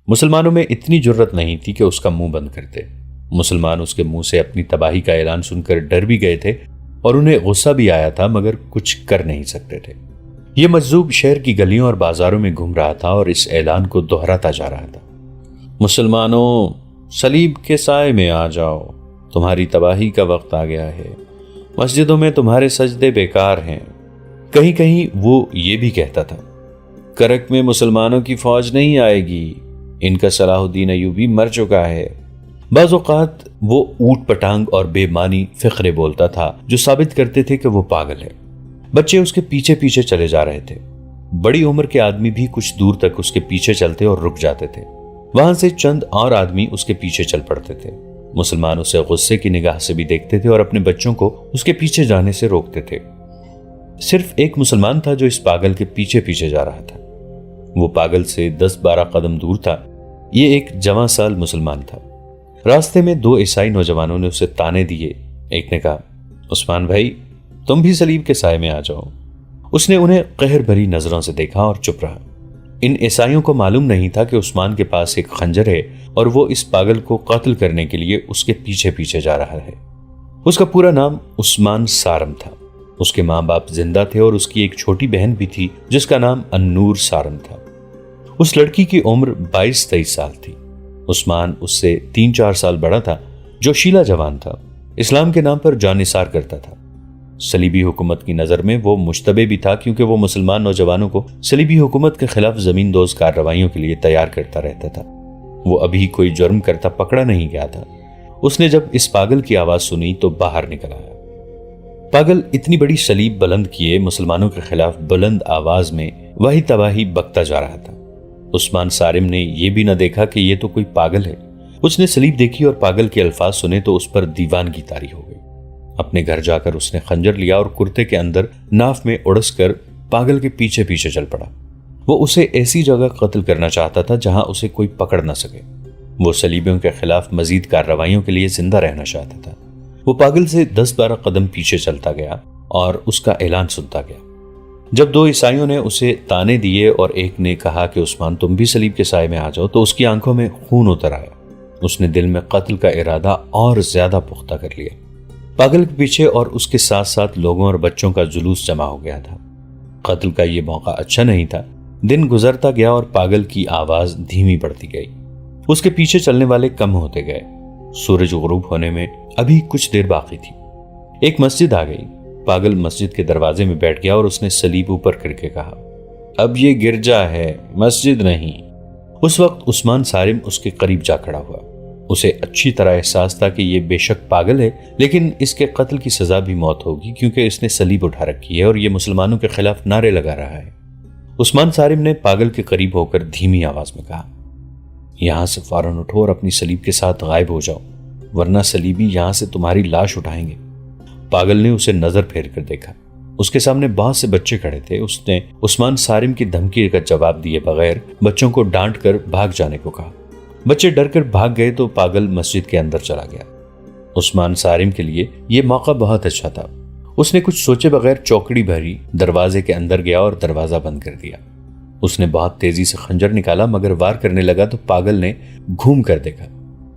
مسلمانوں میں اتنی جرت نہیں تھی کہ اس کا منہ بند کرتے۔ مسلمان اس کے منہ سے اپنی تباہی کا اعلان سن کر ڈر بھی گئے تھے اور انہیں غصہ بھی آیا تھا، مگر کچھ کر نہیں سکتے تھے۔ یہ مجذوب شہر کی گلیوں اور بازاروں میں گھوم رہا تھا اور اس اعلان کو دہراتا جا رہا تھا، مسلمانوں صلیب کے سائے میں آ جاؤ، تمہاری تباہی کا وقت آ گیا ہے، مسجدوں میں تمہارے سجدے بیکار ہیں۔ کہیں کہیں وہ یہ بھی کہتا تھا، کرک میں مسلمانوں کی فوج نہیں آئے گی، ان کا صلاح الدین ایوبی مر چکا ہے۔ بعض اوقات وہ اوٹ پٹانگ اور بے معنی فقرے بولتا تھا جو ثابت کرتے تھے کہ وہ پاگل ہے۔ بچے اس کے پیچھے پیچھے چلے جا رہے تھے، بڑی عمر کے آدمی بھی کچھ دور تک اس کے پیچھے چلتے اور رک جاتے تھے۔ وہاں سے چند اور آدمی اس کے پیچھے چل پڑتے تھے۔ مسلمان اسے غصے کی نگاہ سے بھی دیکھتے تھے اور اپنے بچوں کو اس کے پیچھے جانے سے روکتے تھے۔ صرف ایک مسلمان تھا جو اس پاگل کے پیچھے پیچھے جا رہا تھا۔ وہ پاگل سے 10-12 قدم دور تھا۔ یہ ایک جوان سال مسلمان تھا۔ راستے میں 2 عیسائی نوجوانوں نے اسے تانے دیے۔ ایک نے کہا، عثمان بھائی تم بھی صلیب کے سائے میں آ جاؤ۔ اس نے انہیں قہر بھری نظروں سے دیکھا اور چپ رہا۔ ان عیسائیوں کو معلوم نہیں تھا کہ عثمان کے پاس ایک خنجر ہے اور وہ اس پاگل کو قتل کرنے کے لیے اس کے پیچھے پیچھے جا رہا ہے۔ اس کا پورا نام عثمان سارم تھا۔ اس کے ماں باپ زندہ تھے اور اس کی ایک چھوٹی بہن بھی تھی جس کا نام النور سارم تھا۔ اس لڑکی کی عمر 22-23 سال تھی۔ عثمان اس سے 3-4 سال بڑا تھا، جو شیلا جوان تھا۔ اسلام کے نام پر جانثار کرتا تھا۔ صلیبی حکومت کی نظر میں وہ مشتبہ بھی تھا، کیونکہ وہ مسلمان نوجوانوں کو صلیبی حکومت کے خلاف زمین دوز کارروائیوں کے لیے تیار کرتا رہتا تھا۔ وہ ابھی کوئی جرم کرتا پکڑا نہیں گیا تھا۔ اس نے جب اس پاگل کی آواز سنی تو باہر نکل آیا۔ پاگل اتنی بڑی صلیب بلند کیے مسلمانوں کے خلاف بلند آواز میں وہی تباہی بکتا جا رہا تھا۔ عثمان سارم نے یہ بھی نہ دیکھا کہ یہ تو کوئی پاگل ہے۔ اس نے صلیب دیکھی اور پاگل کے الفاظ سنے تو اس پر دیوانگی طاری ہو گئی۔ اپنے گھر جا کر اس نے خنجر لیا اور کرتے کے اندر ناف میں اڑس کر پاگل کے پیچھے پیچھے چل پڑا۔ وہ اسے ایسی جگہ قتل کرنا چاہتا تھا جہاں اسے کوئی پکڑ نہ سکے۔ وہ صلیبیوں کے خلاف مزید کارروائیوں کے لیے زندہ رہنا چاہتا تھا۔ وہ پاگل سے 10-12 قدم پیچھے چلتا گیا اور اس کا اعلان سنتا گیا۔ جب 2 عیسائیوں نے اسے تانے دیے اور ایک نے کہا کہ عثمان تم بھی صلیب کے سائے میں آ جاؤ، تو اس کی آنکھوں میں خون اتر آیا۔ اس نے دل میں قتل کا ارادہ اور زیادہ پختہ کر لیا۔ پاگل کے پیچھے اور اس کے ساتھ ساتھ لوگوں اور بچوں کا جلوس جمع ہو گیا تھا۔ قتل کا یہ موقع اچھا نہیں تھا۔ دن گزرتا گیا اور پاگل کی آواز دھیمی پڑتی گئی۔ اس کے پیچھے چلنے والے کم ہوتے گئے۔ سورج غروب ہونے میں ابھی کچھ دیر باقی تھی۔ ایک مسجد آ گئی۔ پاگل مسجد کے دروازے میں بیٹھ گیا اور اس نے صلیب اوپر کر کے کہا، اب یہ گرجا ہے، مسجد نہیں۔ اس وقت عثمان سارم اس کے قریب جا کھڑا ہوا۔ اسے اچھی طرح احساس تھا کہ یہ بے شک پاگل ہے، لیکن اس کے قتل کی سزا بھی موت ہوگی، کیونکہ اس نے صلیب اٹھا رکھی ہے اور یہ مسلمانوں کے خلاف نعرے لگا رہا ہے۔ عثمان سارم نے پاگل کے قریب ہو کر دھیمی آواز میں کہا، یہاں سے فوراً اٹھو اور اپنی صلیب کے ساتھ غائب ہو جاؤ، ورنہ صلیبی یہاں سے تمہاری لاش اٹھائیں گے۔ پاگل نے اسے نظر پھیر کر دیکھا۔ اس کے سامنے بہت سے بچے کھڑے تھے۔ اس نے عثمان سارم کی دھمکی کا جواب دیے بغیر بچوں کو ڈانٹ کر بھاگ جانے کو کہا۔ بچے ڈر کر بھاگ گئے تو پاگل مسجد کے اندر چلا گیا۔ عثمان سارم کے لیے یہ موقع بہت اچھا تھا۔ اس نے کچھ سوچے بغیر چوکڑی بھری دروازے کے اندر گیا اور دروازہ بند کر دیا۔ اس نے بہت تیزی سے خنجر نکالا، مگر وار کرنے لگا تو پاگل نے گھوم کر دیکھا۔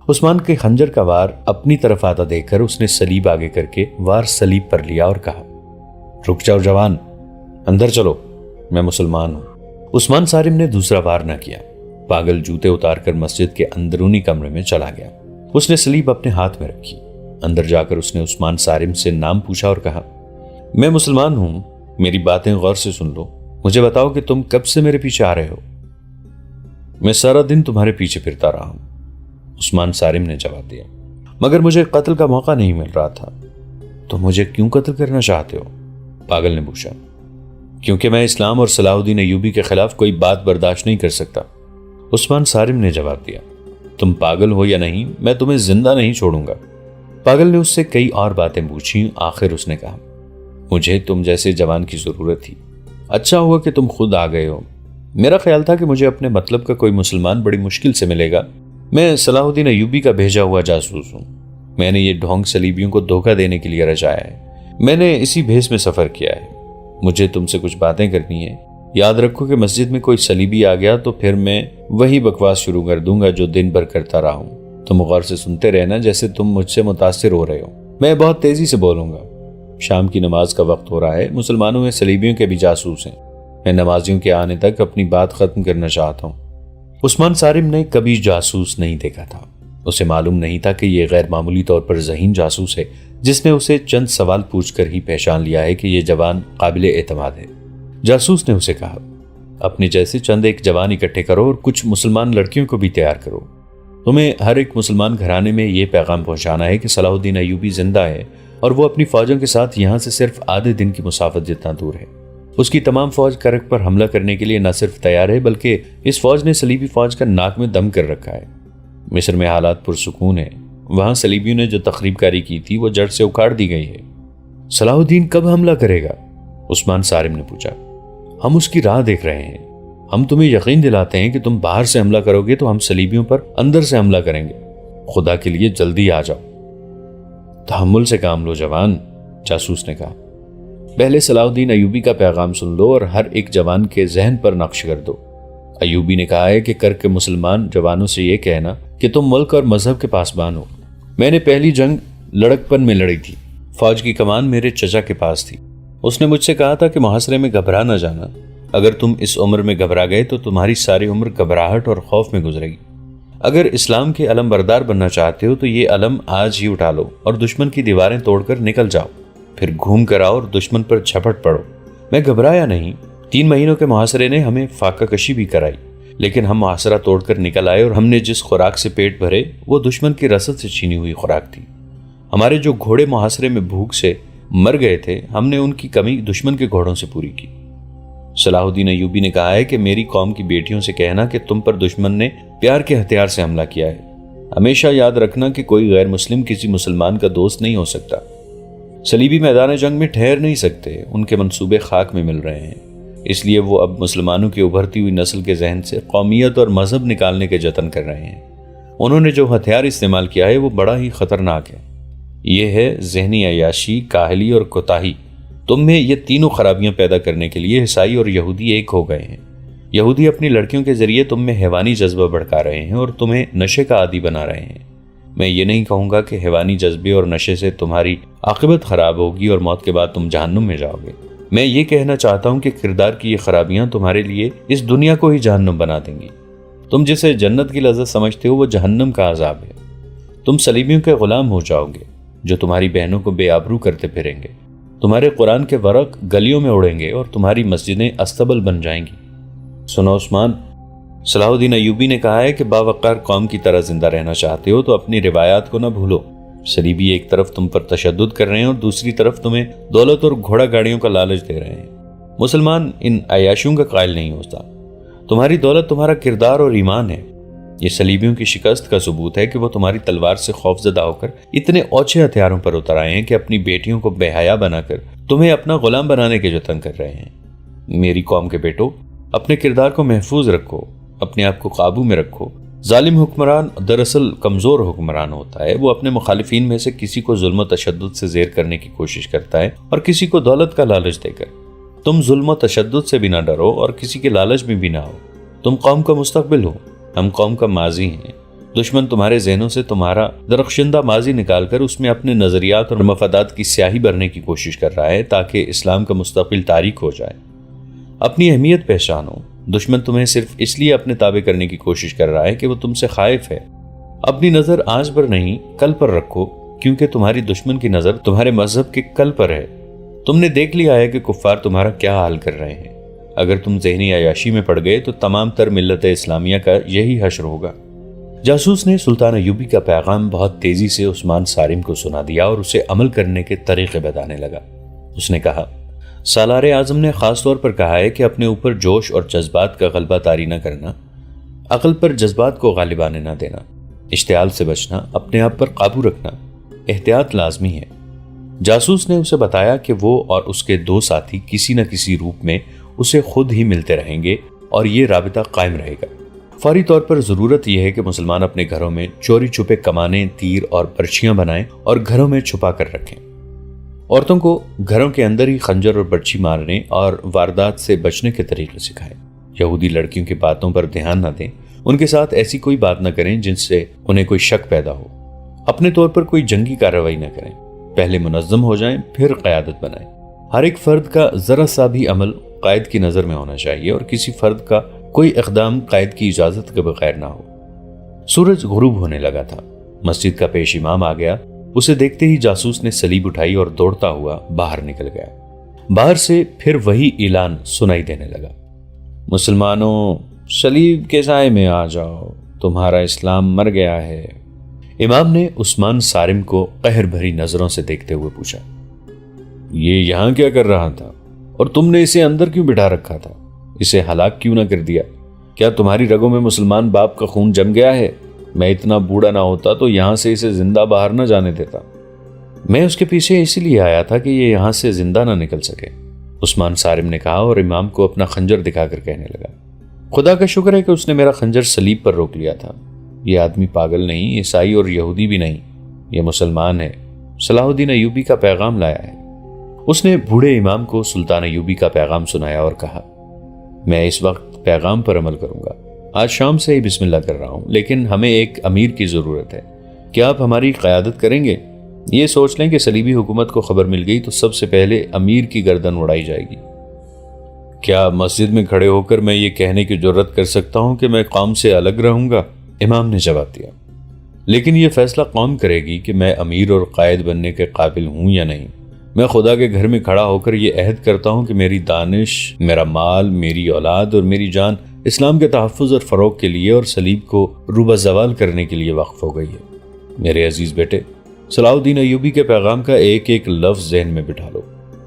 عثمان کے خنجر کا وار اپنی طرف آتا دیکھ کر اس نے صلیب آگے کر کے وار صلیب پر لیا اور کہا، رک جاؤ جوان، اندر چلو، میں مسلمان ہوں۔ عثمان سارم نے دوسرا وار نہ کیا۔ پاگل جوتے اتار کر مسجد کے اندرونی کمرے میں چلا گیا۔ اس نے صلیب اپنے ہاتھ میں رکھی۔ اندر جا کر اس نے عثمان سارم سے نام پوچھا اور کہا، میں مسلمان ہوں، میری باتیں غور سے سن لو، مجھے بتاؤ کہ تم کب سے میرے پیچھے آ رہے ہو؟ میں سارا دن تمہارے پیچھے پھرتا رہا ہوں، عثمان سارم نے جواب دیا، مگر مجھے قتل کا موقع نہیں مل رہا تھا۔ تو مجھے کیوں قتل کرنا چاہتے ہو؟ پاگل نے پوچھا۔ کیونکہ میں اسلام اور صلاح الدین ایوبی کے خلاف کوئی بات برداشت نہیں کر سکتا، عثمان سارم نے جواب دیا۔ تم پاگل ہو یا نہیں، میں تمہیں زندہ نہیں چھوڑوں گا۔ پاگل نے اس سے کئی اور باتیں پوچھی۔ آخر اس نے کہا، مجھے تم جیسے جوان کی ضرورت تھی، اچھا ہوا کہ تم خود آ گئے ہو۔ میرا خیال تھا کہ مجھے اپنے مطلب کا کوئی مسلمان بڑی مشکل سے ملے گا۔ میں صلاح الدین ایوبی کا بھیجا ہوا جاسوس ہوں۔ میں نے یہ ڈھونگ صلیبیوں کو دھوکہ دینے کے لیے رچایا ہے۔ میں نے اسی بھیس میں سفر کیا ہے۔ مجھے تم سے کچھ باتیں کرنی ہے۔ یاد رکھو کہ مسجد میں کوئی صلیبی آ گیا تو پھر میں وہی بکواس شروع کر دوں گا جو دن بھر کرتا رہا ہوں۔ تم غور سے سنتے رہنا جیسے تم مجھ سے متاثر ہو رہے ہو۔ میں بہت تیزی سے بولوں گا۔ شام کی نماز کا وقت ہو رہا ہے، مسلمانوں میں صلیبیوں کے بھی جاسوس ہیں۔ میں نمازیوں کے آنے تک اپنی بات ختم کرنا چاہتا ہوں۔ عثمان صارم نے کبھی جاسوس نہیں دیکھا تھا۔ اسے معلوم نہیں تھا کہ یہ غیر معمولی طور پر ذہین جاسوس ہے جس نے اسے چند سوال پوچھ کر ہی پہچان لیا ہے کہ یہ جوان قابل اعتماد ہے۔ جاسوس نے اسے کہا، اپنے جیسے چند ایک جوان اکٹھے کرو اور کچھ مسلمان لڑکیوں کو بھی تیار کرو۔ تمہیں ہر ایک مسلمان گھرانے میں یہ پیغام پہنچانا ہے کہ صلاح الدین ایوبی زندہ ہے اور وہ اپنی فوجوں کے ساتھ یہاں سے صرف آدھے دن کی مسافت جتنا دور ہے۔ اس کی تمام فوج کرک پر حملہ کرنے کے لیے نہ صرف تیار ہے بلکہ اس فوج نے صلیبی فوج کا ناک میں دم کر رکھا ہے۔ مصر میں حالات پرسکون ہے، وہاں صلیبیوں نے جو تخریب کاری کی تھی وہ جڑ سے اکھاڑ دی گئی ہے۔ صلاح الدین کب حملہ کرے گا؟ عثمان صارم نے پوچھا۔ ہم اس کی راہ دیکھ رہے ہیں۔ ہم تمہیں یقین دلاتے ہیں کہ تم باہر سے حملہ کرو گے تو ہم صلیبیوں پر اندر سے حملہ کریں گے۔ خدا کے لیے جلدی آ جاؤ۔ تحمل سے کام لو جوان، جاسوس نے کہا۔ پہلے صلاح الدین ایوبی کا پیغام سن لو اور ہر ایک جوان کے ذہن پر نقش کر دو۔ ایوبی نے کہا ہے کہ کرک کے مسلمان جوانوں سے یہ کہنا کہ تم ملک اور مذہب کے پاسبان ہو۔ میں نے پہلی جنگ لڑکپن میں لڑی تھی۔ فوج کی کمان میرے چچا کے پاس تھی۔ اس نے مجھ سے کہا تھا کہ محاصرے میں گھبرا نہ جانا۔ اگر تم اس عمر میں گھبرا گئے تو تمہاری ساری عمر گھبراہٹ اور خوف میں گزرے گی۔ اگر اسلام کے علم بردار بننا چاہتے ہو تو یہ علم آج ہی اٹھا لو اور دشمن کی دیواریں توڑ کر نکل جاؤ، پھر گھوم کر آؤ اور دشمن پر جھپٹ پڑو۔ میں گھبرایا نہیں۔ 3 مہینوں کے محاصرے نے ہمیں فاقہ کشی بھی کرائی، لیکن ہم محاصرہ توڑ کر نکل آئے اور ہم نے جس خوراک سے پیٹ بھرے وہ دشمن کی رسد سے چھینی ہوئی خوراک تھی۔ ہمارے جو گھوڑے محاصرے میں بھوک سے مر گئے تھے ہم نے ان کی کمی دشمن کے گھوڑوں سے پوری کی۔ صلاح الدین ایوبی نے کہا ہے کہ میری قوم کی بیٹیوں سے کہنا کہ تم پر دشمن نے پیار کے ہتھیار سے حملہ کیا ہے۔ ہمیشہ یاد رکھنا کہ کوئی غیر مسلم کسی مسلمان کا دوست نہیں ہو سکتا۔ صلیبی میدان جنگ میں ٹھہر نہیں سکتے، ان کے منصوبے خاک میں مل رہے ہیں، اس لیے وہ اب مسلمانوں کی ابھرتی ہوئی نسل کے ذہن سے قومیت اور مذہب نکالنے کے جتن کر رہے ہیں۔ انہوں نے جو ہتھیار استعمال کیا ہے وہ بڑا ہی خطرناک ہے۔ یہ ہے ذہنی عیاشی، کاہلی اور کوتاہی۔ تم میں یہ تینوں خرابیاں پیدا کرنے کے لیے عیسائی اور یہودی ایک ہو گئے ہیں۔ یہودی اپنی لڑکیوں کے ذریعے تم میں حیوانی جذبہ بھڑکا رہے ہیں اور تمہیں نشے کا عادی بنا رہے ہیں۔ میں یہ نہیں کہوں گا کہ حیوانی جذبے اور نشے سے تمہاری عاقبت خراب ہوگی اور موت کے بعد تم جہنم میں جاؤ گے۔ میں یہ کہنا چاہتا ہوں کہ کردار کی یہ خرابیاں تمہارے لیے اس دنیا کو ہی جہنم بنا دیں گی۔ تم جسے جنت کی لذت سمجھتے ہو وہ جہنم کا عذاب ہے۔ تم صلیبیوں کے غلام ہو جاؤ گے جو تمہاری بہنوں کو بے آبرو کرتے پھریں گے۔ تمہارے قرآن کے ورق گلیوں میں اڑیں گے اور تمہاری مسجدیں استبل بن جائیں گی۔ سنو عثمان، صلاح الدین ایوبی نے کہا ہے کہ باوقار قوم کی طرح زندہ رہنا چاہتے ہو تو اپنی روایات کو نہ بھولو۔ صلیبی ایک طرف تم پر تشدد کر رہے ہیں اور دوسری طرف تمہیں دولت اور گھوڑا گاڑیوں کا لالچ دے رہے ہیں۔ مسلمان ان عیاشیوں کا قائل نہیں ہوتا۔ تمہاری دولت تمہارا کردار اور ایمان ہے۔ یہ صلیبیوں کی شکست کا ثبوت ہے کہ وہ تمہاری تلوار سے خوفزدہ ہو کر اتنے اوچھے ہتھیاروں پر اتر آئے ہیں کہ اپنی بیٹیوں کو بے حیا بنا کر تمہیں اپنا غلام بنانے کے جتن کر رہے ہیں۔ میری قوم کے بیٹو، اپنے کردار کو محفوظ رکھو، اپنے آپ کو قابو میں رکھو۔ ظالم حکمران دراصل کمزور حکمران ہوتا ہے۔ وہ اپنے مخالفین میں سے کسی کو ظلم و تشدد سے زیر کرنے کی کوشش کرتا ہے اور کسی کو دولت کا لالچ دے کر۔ تم ظلم و تشدد سے بھی نہ ڈرو اور کسی کے لالچ میں بھی نہ ہو۔ تم قوم کا مستقبل ہو، ہم قوم کا ماضی ہیں۔ دشمن تمہارے ذہنوں سے تمہارا درخشندہ ماضی نکال کر اس میں اپنے نظریات اور مفادات کی سیاہی بھرنے کی کوشش کر رہا ہے تاکہ اسلام کا مستقبل تاریک ہو جائے۔ اپنی اہمیت پہچانو۔ دشمن تمہیں صرف اس لیے اپنے تابع کرنے کی کوشش کر رہا ہے کہ وہ تم سے خائف ہے۔ اپنی نظر آج پر نہیں کل پر رکھو، کیونکہ تمہاری دشمن کی نظر تمہارے مذہب کے کل پر ہے۔ تم نے دیکھ لیا ہے کہ کفار تمہارا کیا حال کر رہے ہیں۔ اگر تم ذہنی عیاشی میں پڑ گئے تو تمام تر ملت اسلامیہ کا یہی حشر ہوگا۔ جاسوس نے سلطان ایوبی کا پیغام بہت تیزی سے عثمان صارم کو سنا دیا اور اسے عمل کرنے کے طریقے بتانے لگا۔ اس نے کہا، سالار اعظم نے خاص طور پر کہا ہے کہ اپنے اوپر جوش اور جذبات کا غلبہ طاری نہ کرنا، عقل پر جذبات کو غالب آنے نہ دینا، اشتعال سے بچنا، اپنے آپ پر قابو رکھنا، احتیاط لازمی ہے۔ جاسوس نے اسے بتایا کہ وہ اور اس کے 2 ساتھی کسی نہ کسی روپ میں اسے خود ہی ملتے رہیں گے اور یہ رابطہ قائم رہے گا۔ فوری طور پر ضرورت یہ ہے کہ مسلمان اپنے گھروں میں چوری چھپے کمانے، تیر اور برچیاں بنائیں اور گھروں میں چھپا کر رکھیں۔ عورتوں کو گھروں کے اندر ہی خنجر اور برچی مارنے اور واردات سے بچنے کے طریقے سکھائے۔ یہودی لڑکیوں کی باتوں پر دھیان نہ دیں، ان کے ساتھ ایسی کوئی بات نہ کریں جن سے انہیں کوئی شک پیدا ہو۔ اپنے طور پر کوئی جنگی کارروائی نہ کریں، پہلے منظم ہو جائیں پھر قیادت بنائیں۔ ہر ایک فرد کا ذرا سا بھی عمل قائد کی نظر میں ہونا چاہیے اور کسی فرد کا کوئی اقدام قائد کی اجازت کے بغیر نہ ہو۔ سورج غروب ہونے لگا تھا، مسجد کا پیش امام آ گیا۔ اسے دیکھتے ہی جاسوس نے سلیب اٹھائی اور دوڑتا ہوا باہر نکل گیا۔ باہر سے پھر وہی اعلان سنائی دینے لگا، مسلمانوں سلیب کے سائے میں آ جاؤ، تمہارا اسلام مر گیا ہے۔ امام نے عثمان صارم کو قہر بھری نظروں سے دیکھتے ہوئے پوچھا، یہ یہاں کیا کر رہا تھا اور تم نے اسے اندر کیوں بٹھا رکھا تھا؟ اسے ہلاک کیوں نہ کر دیا؟ کیا تمہاری رگوں میں مسلمان باپ کا خون جم گیا ہے؟ میں اتنا بوڑھا نہ ہوتا تو یہاں سے اسے زندہ باہر نہ جانے دیتا۔ میں اس کے پیچھے اسی لیے آیا تھا کہ یہ یہاں سے زندہ نہ نکل سکے، عثمان صارم نے کہا اور امام کو اپنا خنجر دکھا کر کہنے لگا، خدا کا شکر ہے کہ اس نے میرا خنجر سلیب پر روک لیا تھا۔ یہ آدمی پاگل نہیں، عیسائی اور یہودی بھی نہیں، یہ مسلمان ہے، صلاح الدین ایوبی کا پیغام لایا ہے۔ اس نے بوڑھے امام کو سلطان ایوبی کا پیغام سنایا اور کہا، میں اس وقت پیغام پر عمل کروں گا، آج شام سے ہی بسم اللہ کر رہا ہوں، لیکن ہمیں ایک امیر کی ضرورت ہے۔ کیا آپ ہماری قیادت کریں گے؟ یہ سوچ لیں کہ صلیبی حکومت کو خبر مل گئی تو سب سے پہلے امیر کی گردن اڑائی جائے گی۔ کیا مسجد میں کھڑے ہو کر میں یہ کہنے کی جرات کر سکتا ہوں کہ میں قوم سے الگ رہوں گا؟ امام نے جواب دیا، لیکن یہ فیصلہ قوم کرے گی کہ میں امیر اور قائد بننے کے قابل ہوں یا نہیں۔ میں خدا کے گھر میں کھڑا ہو کر یہ عہد کرتا ہوں کہ میری دانش، میرا مال، میری اولاد اور میری جان اسلام کے تحفظ اور فروغ کے لیے اور صلیب کو روبہ زوال کرنے کے لیے وقف ہو گئی ہے۔ میرے عزیز بیٹے، صلاح الدین ایوبی کے پیغام کا ایک ایک لفظ ذہن میں بٹھا لو۔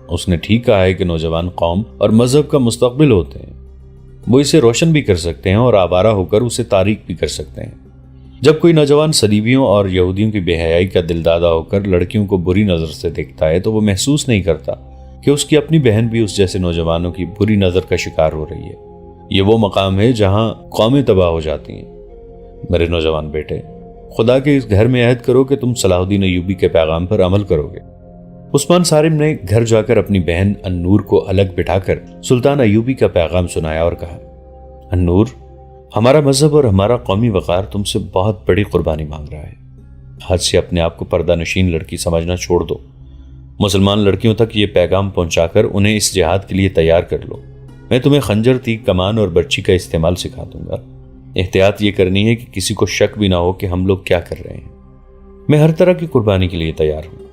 اس نے ٹھیک کہا ہے کہ نوجوان قوم اور مذہب کا مستقبل ہوتے ہیں، وہ اسے روشن بھی کر سکتے ہیں اور آوارہ ہو کر اسے تاریک بھی کر سکتے ہیں۔ جب کوئی نوجوان صلیبیوں اور یہودیوں کی بے حیائی کا دلدادہ ہو کر لڑکیوں کو بری نظر سے دیکھتا ہے تو وہ محسوس نہیں کرتا کہ اس کی اپنی بہن بھی اس جیسے نوجوانوں کی بری نظر کا شکار ہو رہی ہے۔ یہ وہ مقام ہے جہاں قومیں تباہ ہو جاتی ہیں۔ میرے نوجوان بیٹے، خدا کے اس گھر میں عہد کرو کہ تم صلاح الدین ایوبی کے پیغام پر عمل کرو گے۔ عثمان صارم نے گھر جا کر اپنی بہن النور کو الگ بٹھا کر سلطان ایوبی کا پیغام سنایا اور کہا، النور، ہمارا مذہب اور ہمارا قومی وقار تم سے بہت بڑی قربانی مانگ رہا ہے۔ حد سے اپنے آپ کو پردہ نشین لڑکی سمجھنا چھوڑ دو۔ مسلمان لڑکیوں تک یہ پیغام پہنچا کر انہیں اس جہاد کے لیے تیار کر لو۔ میں تمہیں خنجر، تیگ، کمان اور برچی کا استعمال سکھا دوں گا۔ احتیاط یہ کرنی ہے کہ کسی کو شک بھی نہ ہو کہ ہم لوگ کیا کر رہے ہیں۔ میں ہر طرح کی قربانی کے لیے تیار ہوں۔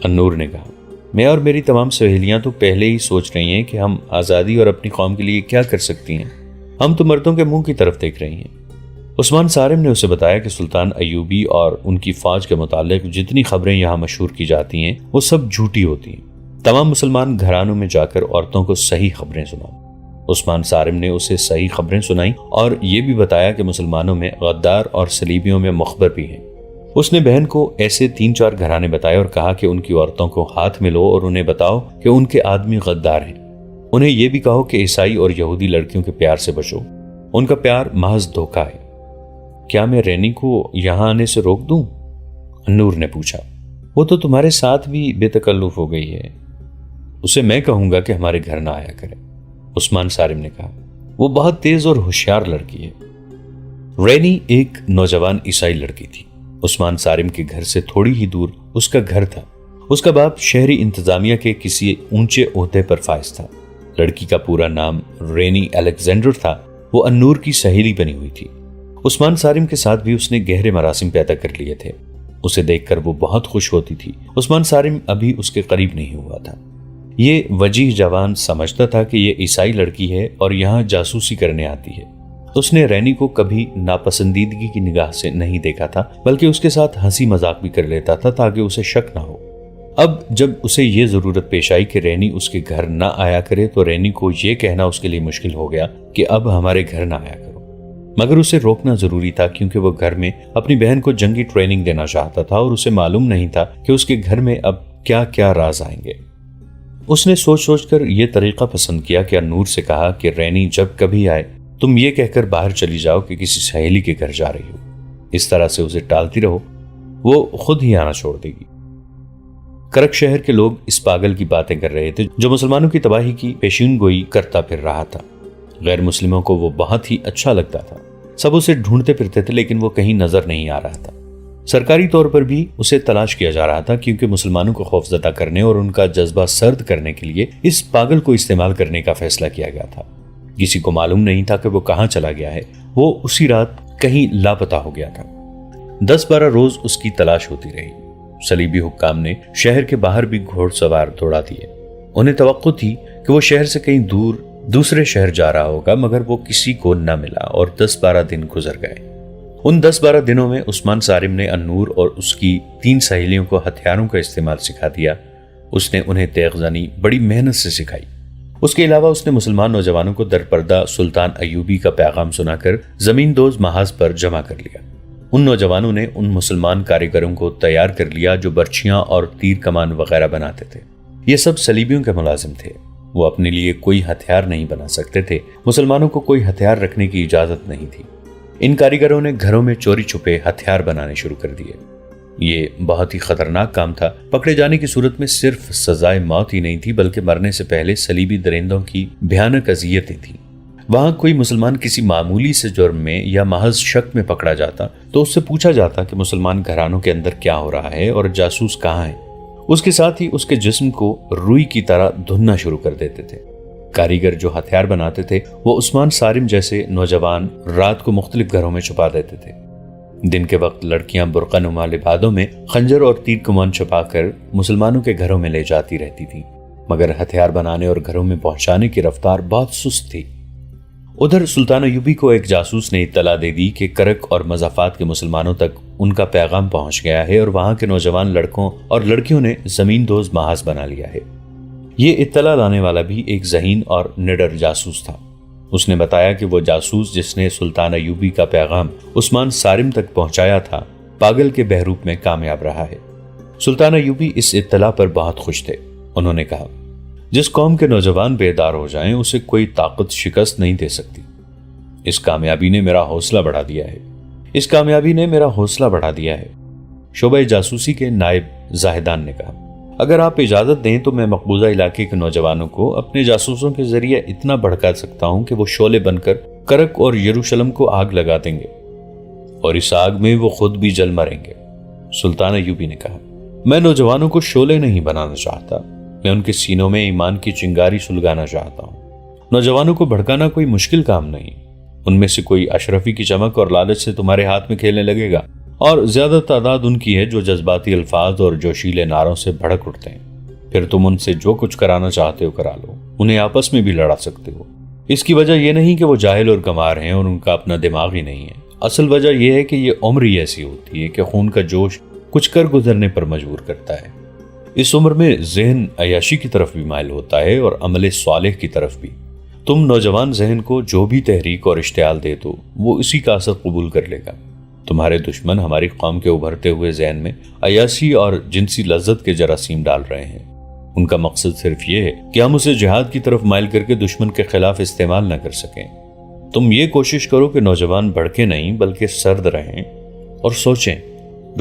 النور نے کہا، میں اور میری تمام سہیلیاں تو پہلے ہی سوچ رہی ہیں کہ ہم آزادی اور اپنی قوم کے لیے کیا کر سکتی ہیں۔ ہم تو مردوں کے منہ کی طرف دیکھ رہی ہیں۔ عثمان صارم نے اسے بتایا کہ سلطان ایوبی اور ان کی فوج کے متعلق جتنی خبریں یہاں مشہور کی جاتی ہیں وہ سب جھوٹی ہوتی ہیں۔ تمام مسلمان گھرانوں میں جا کر عورتوں کو صحیح خبریں سناؤ۔ عثمان صارم نے اسے صحیح خبریں سنائیں اور یہ بھی بتایا کہ مسلمانوں میں غدار اور صلیبیوں میں مخبر بھی ہیں۔ اس نے بہن کو ایسے 3-4 گھرانے بتائے اور کہا کہ ان کی عورتوں کو ہاتھ میں لو اور انہیں بتاؤ کہ ان کے آدمی غدار ہیں۔ انہیں یہ بھی کہو کہ عیسائی اور یہودی لڑکیوں کے پیار سے بچو، ان کا پیار محض دھوکہ ہے۔ کیا میں رینی کو یہاں آنے سے روک دوں؟ نور نے پوچھا۔ وہ تو تمہارے ساتھ بھی بے تکلف ہو گئی ہے، اسے میں کہوں گا کہ ہمارے گھر نہ آیا کرے، عثمان صارم نے کہا۔ وہ بہت تیز اور ہوشیار لڑکی ہے۔ رینی ایک نوجوان عیسائی لڑکی تھی۔ عثمان صارم کے گھر سے تھوڑی ہی دور اس کا گھر تھا۔ اس کا باپ شہری انتظامیہ کے کسی اونچے عہدے پر فائز تھا۔ لڑکی کا پورا نام رینی الیگزینڈر تھا۔ وہ النور کی سہیلی بنی ہوئی تھی۔ عثمان صارم کے ساتھ بھی اس نے گہرے مراسم پیدا کر لیے تھے۔ اسے دیکھ کر وہ بہت خوش ہوتی تھی۔ عثمان صارم ابھی اس کے قریب نہیں ہوا تھا۔ یہ وجیح جوان سمجھتا تھا کہ یہ عیسائی لڑکی ہے اور یہاں جاسوسی کرنے آتی ہے۔ اس نے رینی کو کبھی ناپسندیدگی کی نگاہ سے نہیں دیکھا تھا، بلکہ اس کے ساتھ ہنسی مذاق بھی کر لیتا تھا تاکہ اسے شک نہ ہو۔ اب جب اسے یہ ضرورت پیش آئی کہ رینی اس کے گھر نہ آیا کرے تو رینی کو یہ کہنا اس کے لیے مشکل ہو گیا کہ اب ہمارے گھر نہ آیا کرو، مگر اسے روکنا ضروری تھا کیونکہ وہ گھر میں اپنی بہن کو جنگی ٹریننگ دینا چاہتا تھا اور اسے معلوم نہیں تھا کہ اس کے گھر میں اب کیا کیا راز آئیں گے۔ اس نے سوچ کر یہ طریقہ پسند کیا کہ نور سے کہا کہ رینی جب کبھی آئے تم یہ کہہ کر باہر چلی جاؤ کہ کسی سہیلی کے گھر جا رہی ہو۔ اس طرح سے اسے ٹالتی رہو، وہ خود ہی آنا چھوڑ دے گی۔ کرک شہر کے لوگ اس پاگل کی باتیں کر رہے تھے جو مسلمانوں کی تباہی کی پیشین گوئی کرتا پھر رہا تھا۔ غیر مسلموں کو وہ بہت ہی اچھا لگتا تھا، سب اسے ڈھونڈتے پھرتے تھے لیکن وہ کہیں نظر نہیں آ رہا تھا۔ سرکاری طور پر بھی اسے تلاش کیا جا رہا تھا کیونکہ مسلمانوں کو خوفزدہ کرنے اور ان کا جذبہ سرد کرنے کے لیے اس پاگل کو استعمال کرنے کا فیصلہ کیا گیا تھا۔ کسی کو معلوم نہیں تھا کہ وہ کہاں چلا گیا ہے، وہ اسی رات کہیں لاپتہ ہو گیا تھا۔ 10-12 روز اس کی تلاش ہوتی رہی۔ صلیبی حکام نے شہر کے باہر بھی گھوڑ سوار دوڑا دیے۔ انہیں توقع تھی کہ وہ شہر سے کہیں دور دوسرے شہر جا رہا ہوگا، مگر وہ کسی کو نہ ملا اور 10-12 دن گزر گئے۔ ان 10-12 دنوں میں عثمان صارم نے النور اور اس کی 3 سہیلیوں کو ہتھیاروں کا استعمال سکھا دیا۔ اس نے انہیں تیغ زنی بڑی محنت سے سکھائی۔ اس کے علاوہ اس نے مسلمان نوجوانوں کو درپردہ سلطان ایوبی کا پیغام سنا کر زمین دوز محاذ پر جمع کر لیا۔ ان نوجوانوں نے ان مسلمان کاریگروں کو تیار کر لیا جو برچیاں اور تیر کمان وغیرہ بناتے تھے۔ یہ سب صلیبیوں کے ملازم تھے۔ وہ اپنے لیے کوئی ہتھیار نہیں بنا سکتے تھے، مسلمانوں کو کوئی ہتھیار رکھنے کی اجازت نہیں تھی۔ ان کاریگروں نے گھروں میں چوری چھپے ہتھیار بنانے شروع کر دیے۔ یہ بہت ہی خطرناک کام تھا۔ پکڑے جانے کی صورت میں صرف سزائے موت ہی نہیں تھی بلکہ مرنے سے پہلے صلیبی درندوں کی بھیانک اذیتیں تھیں۔ وہاں کوئی مسلمان کسی معمولی سے جرم میں یا محض شک میں پکڑا جاتا تو اس سے پوچھا جاتا کہ مسلمان گھرانوں کے اندر کیا ہو رہا ہے اور جاسوس کہاں ہے۔ اس کے ساتھ ہی اس کے جسم کو روئی کی طرح دھننا شروع کر دیتے تھے۔ کاریگر جو ہتھیار بناتے تھے وہ عثمان صارم جیسے نوجوان رات کو مختلف گھروں میں چھپا دیتے تھے۔ دن کے وقت لڑکیاں برقع نما لبادوں میں خنجر اور تیر کمان چھپا کر مسلمانوں کے گھروں میں لے جاتی رہتی تھیں، مگر ہتھیار بنانے اور گھروں میں پہنچانے کی رفتار بہت سست تھی۔ ادھر سلطان ایوبی کو ایک جاسوس نے اطلاع دے دی کہ کرک اور مضافات کے مسلمانوں تک ان کا پیغام پہنچ گیا ہے اور وہاں کے نوجوان لڑکوں اور لڑکیوں نے زمین دوز محاذ بنا لیا ہے۔ یہ اطلاع لانے والا بھی ایک ذہین اور نڈر جاسوس تھا۔ اس نے بتایا کہ وہ جاسوس جس نے سلطان ایوبی کا پیغام عثمان صارم تک پہنچایا تھا پاگل کے بہروپ میں کامیاب رہا ہے۔ سلطان ایوبی اس اطلاع پر بہت خوش تھے۔ انہوں نے کہا، جس قوم کے نوجوان بیدار ہو جائیں اسے کوئی طاقت شکست نہیں دے سکتی۔ اس کامیابی نے میرا حوصلہ بڑھا دیا ہے۔ شعبہ جاسوسی کے نائب زاہدان نے کہا، اگر آپ اجازت دیں تو میں مقبوضہ علاقے کے نوجوانوں کو اپنے جاسوسوں کے ذریعے اتنا بھڑکا سکتا ہوں کہ وہ شعلے بن کر کرک اور یروشلم کو آگ لگا دیں گے اور اس آگ میں وہ خود بھی جل مریں گے۔ سلطان ایوبی نے کہا، میں نوجوانوں کو شعلے نہیں بنانا چاہتا، میں ان کے سینوں میں ایمان کی چنگاری سلگانا چاہتا ہوں۔ نوجوانوں کو بھڑکانا کوئی مشکل کام نہیں۔ ان میں سے کوئی اشرفی کی چمک اور لالچ سے تمہارے ہاتھ میں کھیلنے لگے گا، اور زیادہ تعداد ان کی ہے جو جذباتی الفاظ اور جوشیلے نعروں سے بھڑک اٹھتے ہیں۔ پھر تم ان سے جو کچھ کرانا چاہتے ہو کرا لو، انہیں آپس میں بھی لڑا سکتے ہو۔ اس کی وجہ یہ نہیں کہ وہ جاہل اور گنوار ہیں اور ان کا اپنا دماغ ہی نہیں ہے، اصل وجہ یہ ہے کہ یہ عمر ہی ایسی ہوتی ہے کہ خون کا جوش کچھ کر گزرنے پر مجبور کرتا ہے۔ اس عمر میں ذہن عیاشی کی طرف بھی مائل ہوتا ہے اور عمل صالح کی طرف بھی۔ تم نوجوان ذہن کو جو بھی تحریک اور اشتعال دے دو وہ اسی کا اثر قبول کر لے گا۔ تمہارے دشمن ہماری قوم کے ابھرتے ہوئے ذہن میں عیاشی اور جنسی لذت کے جراثیم ڈال رہے ہیں۔ ان کا مقصد صرف یہ ہے کہ ہم اسے جہاد کی طرف مائل کر کے دشمن کے خلاف استعمال نہ کر سکیں۔ تم یہ کوشش کرو کہ نوجوان بھڑکے نہیں بلکہ سرد رہیں اور سوچیں۔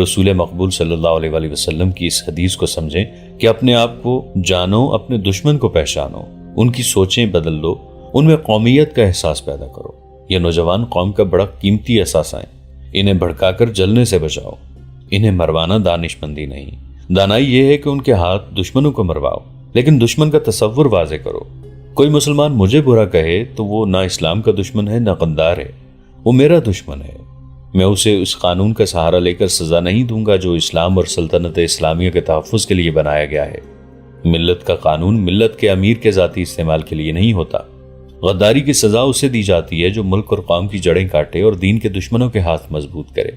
رسول مقبول صلی اللہ علیہ وآلہ وسلم کی اس حدیث کو سمجھیں کہ اپنے آپ کو جانو، اپنے دشمن کو پہچانو، ان کی سوچیں بدل دو، ان میں قومیت کا احساس پیدا کرو۔ یہ نوجوان قوم کا بڑا قیمتی احساسہ ہیں، انہیں بھڑکا کر جلنے سے بچاؤ۔ انہیں مروانا دانش مندی نہیں، دانائی یہ ہے کہ ان کے ہاتھ دشمنوں کو مرواؤ، لیکن دشمن کا تصور واضح کرو۔ کوئی مسلمان مجھے برا کہے تو وہ نہ اسلام کا دشمن ہے نہ غدار ہے، وہ میرا دشمن ہے۔ میں اسے اس قانون کا سہارا لے کر سزا نہیں دوں گا جو اسلام اور سلطنت اسلامیہ کے تحفظ کے لیے بنایا گیا ہے۔ ملت کا قانون ملت کے امیر کے ذاتی استعمال کے لیے نہیں ہوتا۔ غداری کی سزا اسے دی جاتی ہے جو ملک اور قوم کی جڑیں کاٹے اور دین کے دشمنوں کے ہاتھ مضبوط کرے،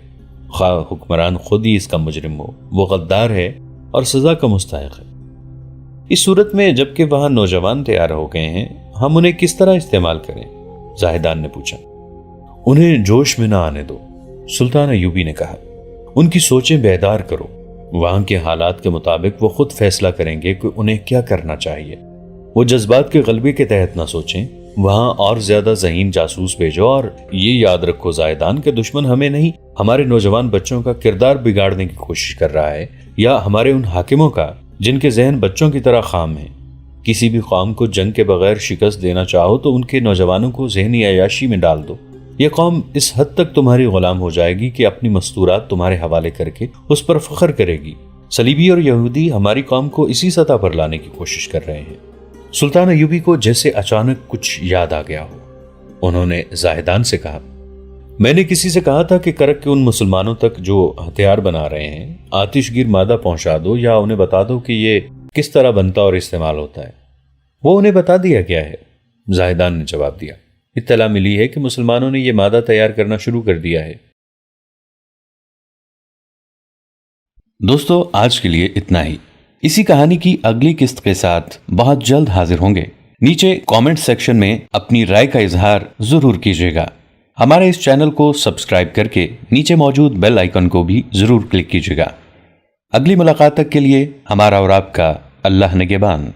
خواہ حکمران خود ہی اس کا مجرم ہو، وہ غدار ہے اور سزا کا مستحق ہے۔ اس صورت میں جبکہ وہاں نوجوان تیار ہو گئے ہیں، ہم انہیں کس طرح استعمال کریں؟ زاہدان نے پوچھا۔ انہیں جوش میں نہ آنے دو، سلطان ایوبی نے کہا۔ ان کی سوچیں بیدار کرو، وہاں کے حالات کے مطابق وہ خود فیصلہ کریں گے کہ انہیں کیا کرنا چاہیے۔ وہ جذبات کے غلبے کے تحت نہ سوچیں، وہاں اور زیادہ ذہین جاسوس بھیجو اور یہ یاد رکھو زاہدان کے دشمن ہمیں نہیں، ہمارے نوجوان بچوں کا کردار بگاڑنے کی کوشش کر رہا ہے، یا ہمارے ان حاکموں کا جن کے ذہن بچوں کی طرح خام ہیں۔ کسی بھی قوم کو جنگ کے بغیر شکست دینا چاہو تو ان کے نوجوانوں کو ذہنی عیاشی میں ڈال دو۔ یہ قوم اس حد تک تمہاری غلام ہو جائے گی کہ اپنی مستورات تمہارے حوالے کر کے اس پر فخر کرے گی۔ صلیبی اور یہودی ہماری قوم کو اسی سطح پر لانے کی کوشش کر رہے ہیں۔ سلطان ایوبی کو جیسے اچانک کچھ یاد آ گیا ہو، انہوں نے زاہدان سے کہا، میں نے کسی سے کہا تھا کہ کرک کے ان مسلمانوں تک جو ہتھیار بنا رہے ہیں آتش گیر مادہ پہنچا دو یا انہیں بتا دو کہ یہ کس طرح بنتا اور استعمال ہوتا ہے۔ وہ انہیں بتا دیا گیا ہے، زاہدان نے جواب دیا۔ اطلاع ملی ہے کہ مسلمانوں نے یہ مادہ تیار کرنا شروع کر دیا ہے۔ دوستو، آج کے لیے اتنا ہی۔ اسی کہانی کی اگلی قسط کے ساتھ بہت جلد حاضر ہوں گے۔ نیچے کامنٹ سیکشن میں اپنی رائے کا اظہار ضرور کیجیے گا۔ ہمارے اس چینل کو سبسکرائب کر کے نیچے موجود بیل آئیکن کو بھی ضرور کلک کیجیے گا۔ اگلی ملاقات تک کے لیے ہمارا اور آپ کا اللہ نگہبان۔